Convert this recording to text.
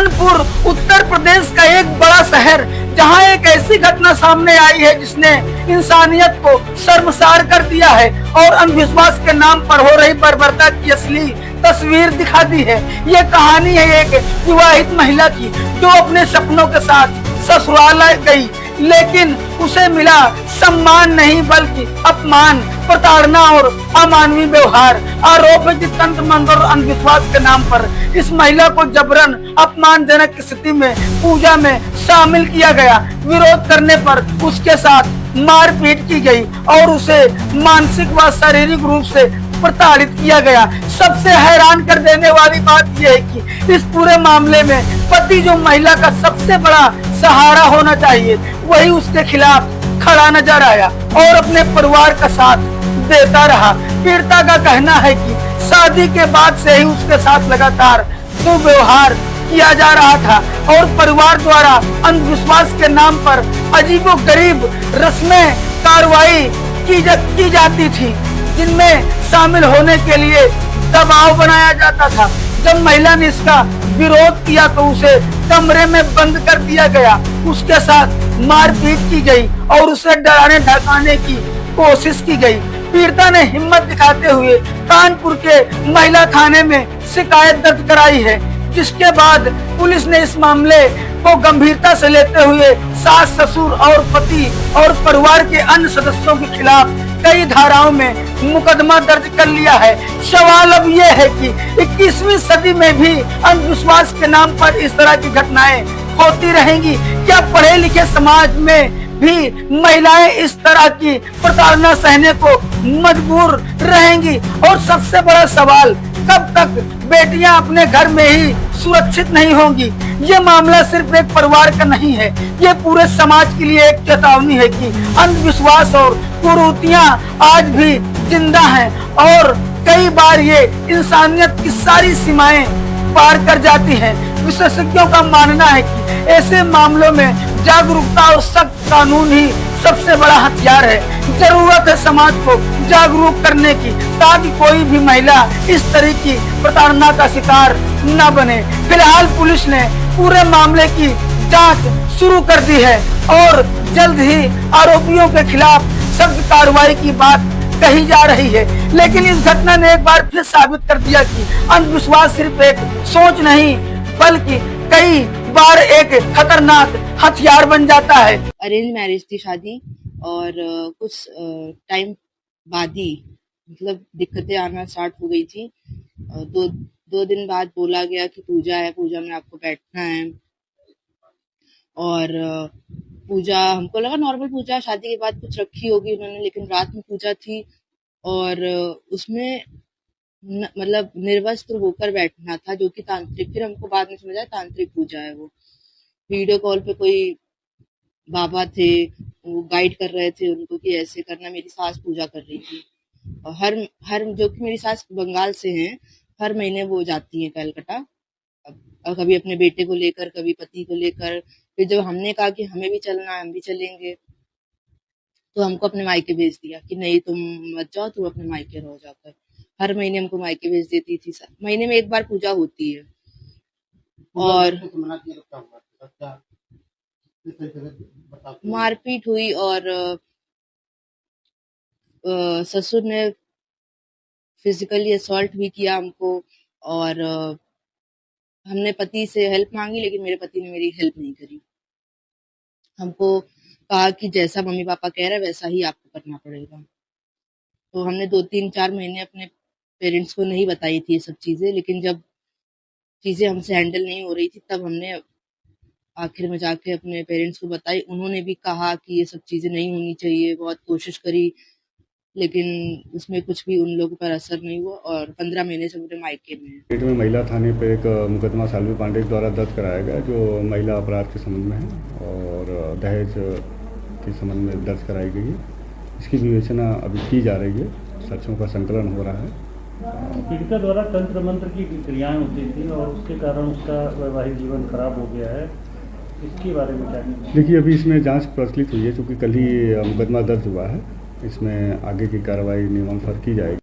कानपुर उत्तर प्रदेश का एक बड़ा शहर, जहां एक ऐसी घटना सामने आई है जिसने इंसानियत को शर्मसार कर दिया है और अंधविश्वास के नाम पर हो रही बर्बरता की असली तस्वीर दिखा दी है। ये कहानी है एक विवाहित महिला की, जो अपने सपनों के साथ ससुराल गई, लेकिन उसे मिला सम्मान नहीं बल्कि अपमान, प्रताड़ना और अमानवीय व्यवहार। आरोप है कि तंत्र मंत्र और अंधविश्वास के नाम पर इस महिला को जबरन अपमानजनक स्थिति में पूजा में शामिल किया गया। विरोध करने पर उसके साथ मारपीट की गई और उसे मानसिक व शारीरिक रूप से प्रताड़ित किया गया। सबसे हैरान कर देने वाली बात यह है कि इस पूरे मामले में पति, जो महिला का सबसे बड़ा सहारा होना चाहिए, वही उसके खिलाफ खड़ा नजर आया और अपने परिवार का साथ देता रहा। पीड़िता का कहना है कि शादी के बाद से ही उसके साथ लगातार दुर्व्यवहार किया जा रहा था और परिवार द्वारा अंधविश्वास के नाम पर अजीबोगरीब रस्में कार्रवाई की जाती थी, जिनमें शामिल होने के लिए दबाव बनाया जाता था। जब महिला ने इसका विरोध किया तो उसे कमरे में बंद कर दिया गया, उसके साथ मारपीट की गई और उसे डराने धमकाने की कोशिश की गई। पीड़िता ने हिम्मत दिखाते हुए कानपुर के महिला थाने में शिकायत दर्ज कराई है, जिसके बाद पुलिस ने इस मामले को गंभीरता से लेते हुए सास, ससुर और पति और परिवार के अन्य सदस्यों के खिलाफ कई धाराओं में मुकदमा दर्ज कर लिया है। सवाल अब ये है कि 21वीं सदी में भी अंधविश्वास के नाम पर इस तरह की घटनाएं होती रहेंगी? क्या पढ़े लिखे समाज में भी महिलाएं इस तरह की प्रताड़ना सहने को मजबूर रहेंगी? और सबसे बड़ा सवाल, कब तक बेटियां अपने घर में ही सुरक्षित नहीं होंगी? ये मामला सिर्फ एक परिवार का नहीं है, ये पूरे समाज के लिए एक चेतावनी है कि अंधविश्वास और कुरीतियां आज भी जिंदा हैं और कई बार ये इंसानियत की सारी सीमाएं पार कर जाती हैं। विशेषज्ञों का मानना है कि ऐसे मामलों में जागरूकता और सख्त कानून ही सबसे बड़ा हथियार है। जरूरत है समाज को जागरूक करने की, ताकि कोई भी महिला इस तरह की प्रताड़ना का शिकार न बने। फिलहाल पुलिस ने पूरे मामले की जांच शुरू कर दी है और जल्द ही आरोपियों के खिलाफ सख्त कार्रवाई की बात कही जा रही है। लेकिन इस घटना ने एक बार फिर साबित कर दिया कि अंधविश्वास सिर्फ एक सोच नहीं बल्कि कई बार एक खतरनाक हथियार बन जाता है। अरेंज मैरिज थी शादी, और कुछ टाइम बाद ही मतलब दिक्कतें आना स्टार्ट हो गई थी। दो दिन बाद बोला गया कि पूजा है, पूजा में आपको बैठना है। और पूजा, हमको लगा नॉर्मल पूजा, शादी के बाद कुछ रखी होगी उन्होंने, लेकिन रात में पूजा थी और उसमें मतलब निर्वस्त्र होकर बैठना था, जो कि तांत्रिक, फिर हमको बाद में समझ आया तांत्रिक पूजा है वो। वीडियो कॉल पे कोई बाबा थे, वो गाइड कर रहे थे उनको कि ऐसे करना। मेरी सास पूजा कर रही थी और हर जो कि मेरी सास बंगाल से हैं, हर महीने वो जाती हैं कलकत्ता, और कभी अपने बेटे को लेकर, कभी पति को लेकर। फिर जब हमने कहा कि हमें भी चलना है, हम भी चलेंगे, तो हमको अपने मायके भेज दिया कि नहीं तुम मत जाओ, तुम अपने मायके रहो जाकर। हर महीने हमको मायके भेज देती थी। महीने में एक बार पूजा होती है। और मारपीट हुई और ससुर ने फिजिकली असॉल्ट भी किया हमको। और हमने पति से हेल्प मांगी, लेकिन मेरे पति ने मेरी हेल्प नहीं करी। हमको कहा कि जैसा मम्मी पापा कह रहे हैं वैसा ही आपको करना पड़ेगा। तो हमने 2-3-4 महीने अपने पेरेंट्स को नहीं बताई थी ये सब चीजें, लेकिन जब चीजें हमसे हैंडल नहीं हो रही थी तब हमने आखिर में जाके अपने पेरेंट्स को बताई। उन्होंने भी कहा कि ये सब चीजें नहीं होनी चाहिए, बहुत कोशिश करी, लेकिन उसमें कुछ भी उन लोगों पर असर नहीं हुआ और 15 महीने से पूरे मायके में पेट में महिला थाने पर एक मुकदमा सालवी पांडे द्वारा दर्ज कराया गया, जो महिला अपराध के संबंध में है और दहेज के संबंध में दर्ज कराई गई है। इसकी विवेचना अभी की जा रही है, साक्ष्यों का संकलन हो रहा है। पीड़िता द्वारा तंत्र मंत्र की क्रियाएं होती थी और उसके कारण उसका वैवाहिक जीवन खराब हो गया है, इसके बारे में क्या कहना? देखिए, अभी इसमें जांच प्रचलित हुई है, क्योंकि कल ही मुकदमा दर्ज हुआ है। इसमें आगे की कार्रवाई नियमानुसार की जाएगी।